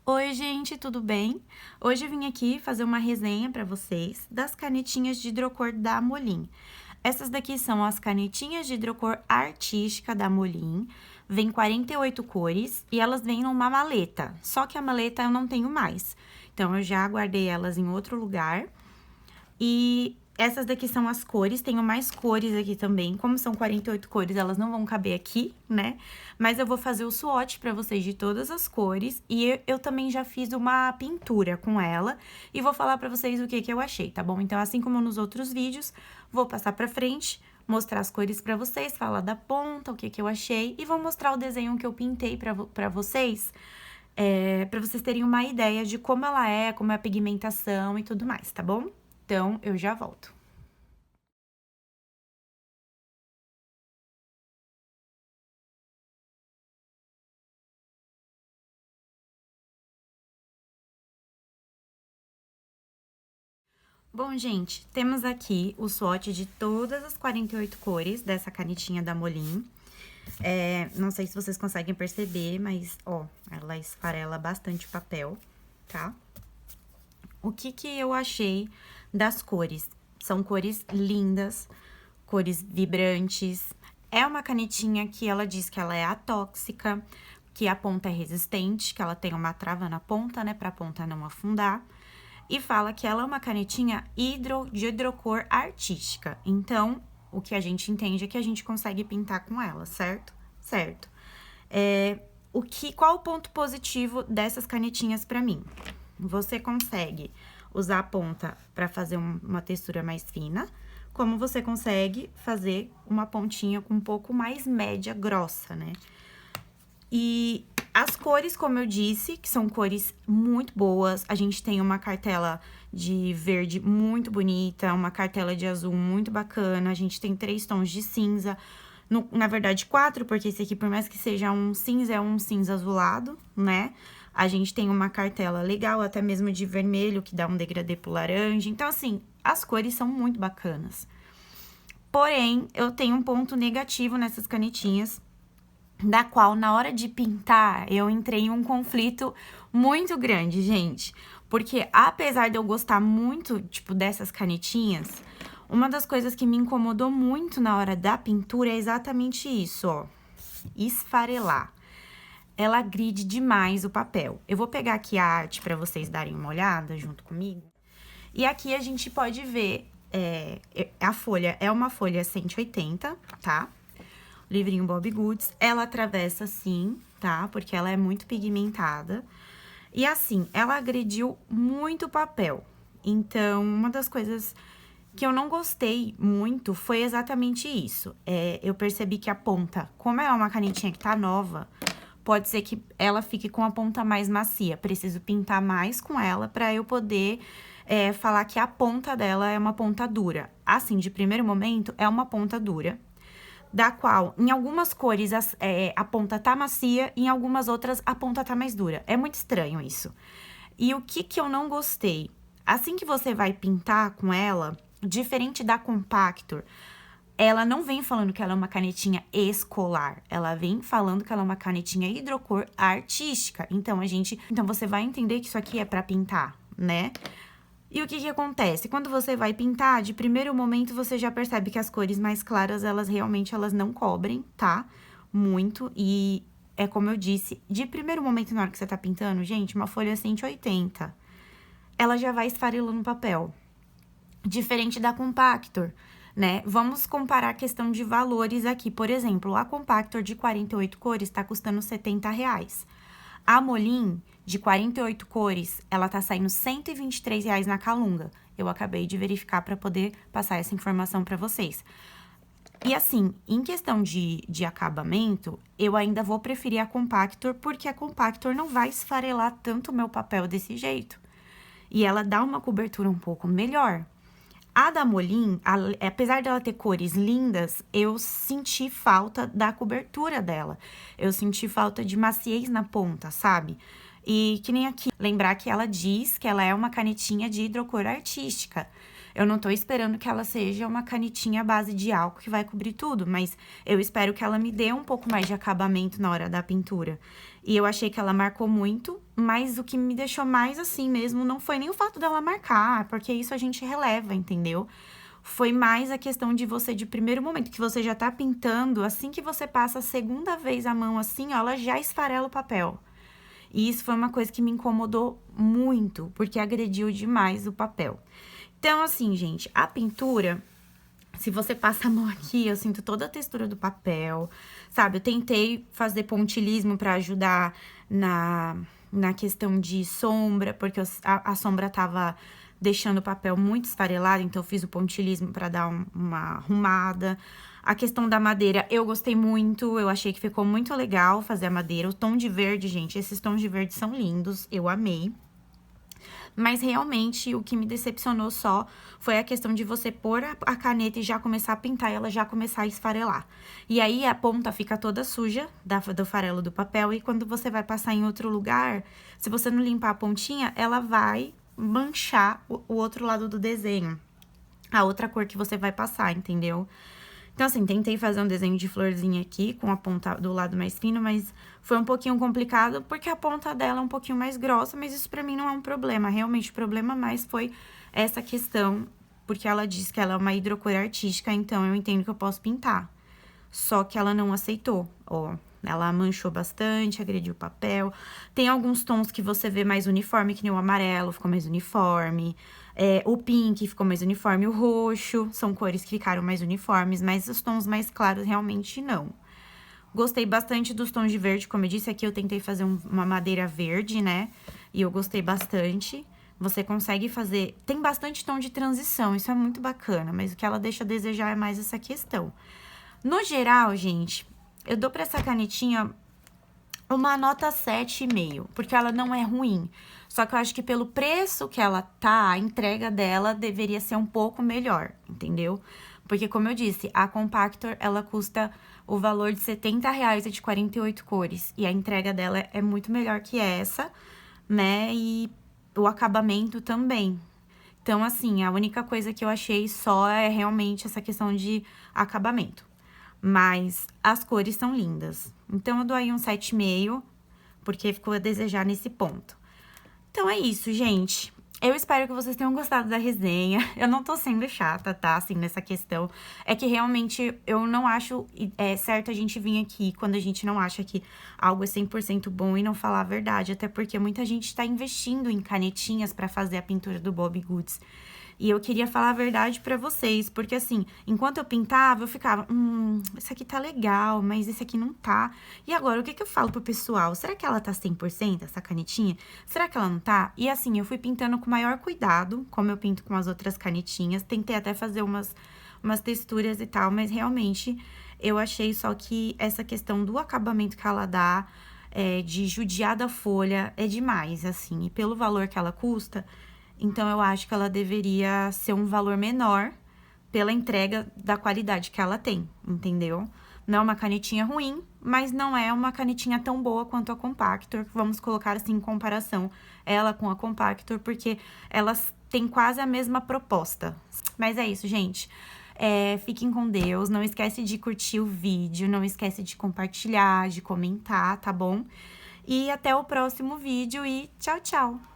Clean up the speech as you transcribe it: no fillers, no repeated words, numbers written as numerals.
Oi, gente, tudo bem? Hoje eu vim aqui fazer uma resenha para vocês das canetinhas de hidrocor da Molin. Essas daqui são as canetinhas de hidrocor artística da Molin. Vem 48 cores e elas vêm numa maleta, só que a maleta eu não tenho mais. Então, eu já guardei elas em outro lugar. E essas daqui são as cores, tenho mais cores aqui também. Como são 48 cores, elas não vão caber aqui, né? Mas eu vou fazer o swatch pra vocês de todas as cores. E eu também já fiz uma pintura com ela. E vou falar pra vocês o que eu achei, tá bom? Então, assim como nos outros vídeos, vou passar pra frente, mostrar as cores pra vocês, falar da ponta, o que eu achei. E vou mostrar o desenho que eu pintei pra vocês. Pra vocês terem uma ideia de como ela é, como é a pigmentação e tudo mais, tá bom? Então, eu já volto. Bom, gente, temos aqui o swatch de todas as 48 cores dessa canetinha da Molin. Não sei se vocês conseguem perceber, mas, ó, ela esfarela bastante papel, tá? O que eu achei das cores? São cores lindas, cores vibrantes. É uma canetinha que ela diz que ela é atóxica, que a ponta é resistente, que ela tem uma trava na ponta, né, pra ponta não afundar. E fala que ela é uma canetinha de hidrocor artística. Então, o que a gente entende é que a gente consegue pintar com ela, certo? Certo. Qual o ponto positivo dessas canetinhas pra mim? Você consegue usar a ponta pra fazer uma textura mais fina, como você consegue fazer uma pontinha com um pouco mais média, grossa, né? E as cores, como eu disse, que são cores muito boas. A gente tem uma cartela de verde muito bonita, uma cartela de azul muito bacana. A gente tem 3 tons de cinza. Na verdade, 4, porque esse aqui, por mais que seja um cinza, é um cinza azulado, né? A gente tem uma cartela legal, até mesmo de vermelho, que dá um degradê pro laranja. Então, assim, as cores são muito bacanas. Porém, eu tenho um ponto negativo nessas canetinhas, da qual, na hora de pintar, eu entrei em um conflito muito grande, gente. Porque, apesar de eu gostar muito, tipo, dessas canetinhas, uma das coisas que me incomodou muito na hora da pintura é exatamente isso, ó. Esfarelar. Ela agride demais o papel. Eu vou pegar aqui a arte pra vocês darem uma olhada junto comigo. E aqui a gente pode ver, a folha é uma folha 180, tá? Livrinho Bobbie Goods, ela atravessa assim, tá? Porque ela é muito pigmentada. E assim, ela agrediu muito o papel. Então, uma das coisas que eu não gostei muito foi exatamente isso. Eu percebi que a ponta, como ela é uma canetinha que tá nova, pode ser que ela fique com a ponta mais macia. Preciso pintar mais com ela pra eu poder falar que a ponta dela é uma ponta dura. Assim, de primeiro momento, é uma ponta dura, da qual, em algumas cores, a ponta tá macia, e em algumas outras, a ponta tá mais dura. É muito estranho isso. E o que eu não gostei? Assim que você vai pintar com ela, diferente da Compactor, ela não vem falando que ela é uma canetinha escolar. Ela vem falando que ela é uma canetinha hidrocor artística. Então, você vai entender que isso aqui é pra pintar, né? E o que acontece? Quando você vai pintar, de primeiro momento, você já percebe que as cores mais claras, elas não cobrem, tá? Muito, e é como eu disse, de primeiro momento, na hora que você tá pintando, gente, uma folha 180, ela já vai esfarelando o papel. Diferente da Compactor, né? Vamos comparar a questão de valores aqui. Por exemplo, a Compactor de 48 cores tá custando R$70. A Molin, de 48 cores, ela tá saindo R$123 na Calunga. Eu acabei de verificar para poder passar essa informação para vocês. E assim, em questão de acabamento, eu ainda vou preferir a Compactor, porque a Compactor não vai esfarelar tanto o meu papel desse jeito. E ela dá uma cobertura um pouco melhor. A da Molin, apesar dela ter cores lindas, eu senti falta da cobertura dela. Eu senti falta de maciez na ponta, sabe? E que nem aqui, lembrar que ela diz que ela é uma canetinha de hidrocor artística. Eu não tô esperando que ela seja uma canetinha à base de álcool que vai cobrir tudo, mas eu espero que ela me dê um pouco mais de acabamento na hora da pintura. E eu achei que ela marcou muito, mas o que me deixou mais assim mesmo não foi nem o fato dela marcar, porque isso a gente releva, entendeu? Foi mais a questão de você, de primeiro momento, que você já tá pintando, assim que você passa a segunda vez a mão assim, ó, ela já esfarela o papel. E isso foi uma coisa que me incomodou muito, porque agrediu demais o papel. Então, assim, gente, a pintura, se você passa a mão aqui, eu sinto toda a textura do papel, sabe? Eu tentei fazer pontilhismo pra ajudar na questão de sombra, porque a sombra tava deixando o papel muito esfarelado, então eu fiz o pontilhismo pra dar uma arrumada. A questão da madeira, eu gostei muito, eu achei que ficou muito legal fazer a madeira. O tom de verde, gente, esses tons de verde são lindos, eu amei. Mas realmente o que me decepcionou só foi a questão de você pôr a caneta e já começar a pintar e ela já começar a esfarelar. E aí a ponta fica toda suja do farelo do papel e quando você vai passar em outro lugar, se você não limpar a pontinha, ela vai manchar o outro lado do desenho. A outra cor que você vai passar, entendeu? Então, assim, tentei fazer um desenho de florzinha aqui, com a ponta do lado mais fino, mas foi um pouquinho complicado, porque a ponta dela é um pouquinho mais grossa, mas isso pra mim não é um problema. Realmente, o problema mais foi essa questão, porque ela diz que ela é uma hidrocor artística, então eu entendo que eu posso pintar. Só que ela não aceitou, ó. Ela manchou bastante, agrediu o papel. Tem alguns tons que você vê mais uniforme, que nem o amarelo, ficou mais uniforme. O pink ficou mais uniforme, o roxo, são cores que ficaram mais uniformes, mas os tons mais claros realmente não. Gostei bastante dos tons de verde, como eu disse, aqui eu tentei fazer uma madeira verde, né? E eu gostei bastante. Você consegue fazer... Tem bastante tom de transição, isso é muito bacana, mas o que ela deixa a desejar é mais essa questão. No geral, gente, eu dou pra essa canetinha uma nota 7,5, porque ela não é ruim. Só que eu acho que pelo preço que ela tá, a entrega dela deveria ser um pouco melhor, entendeu? Porque, como eu disse, a Compactor, ela custa o valor de R$70 e de 48 cores. E a entrega dela é muito melhor que essa, né? E o acabamento também. Então, assim, a única coisa que eu achei só é realmente essa questão de acabamento. Mas as cores são lindas. Então, eu dou aí um 7,5, porque ficou a desejar nesse ponto. Então, é isso, gente. Eu espero que vocês tenham gostado da resenha. Eu não tô sendo chata, tá? Assim, nessa questão. É que realmente eu não acho certo a gente vir aqui quando a gente não acha que algo é 100% bom e não falar a verdade. Até porque muita gente tá investindo em canetinhas pra fazer a pintura do Bobbie Goods. E eu queria falar a verdade pra vocês, porque assim, enquanto eu pintava, eu ficava, esse aqui tá legal, mas esse aqui não tá. E agora, o que que eu falo pro pessoal? Será que ela tá 100%, essa canetinha? Será que ela não tá? E assim, eu fui pintando com maior cuidado, como eu pinto com as outras canetinhas. Tentei até fazer umas texturas e tal, mas realmente eu achei só que essa questão do acabamento que ela dá, de judiar da folha, é demais, assim. E pelo valor que ela custa... Então, eu acho que ela deveria ser um valor menor pela entrega da qualidade que ela tem, entendeu? Não é uma canetinha ruim, mas não é uma canetinha tão boa quanto a Compactor. Vamos colocar assim em comparação ela com a Compactor, porque elas têm quase a mesma proposta. Mas é isso, gente. Fiquem com Deus, não esquece de curtir o vídeo, não esquece de compartilhar, de comentar, tá bom? E até o próximo vídeo e tchau, tchau!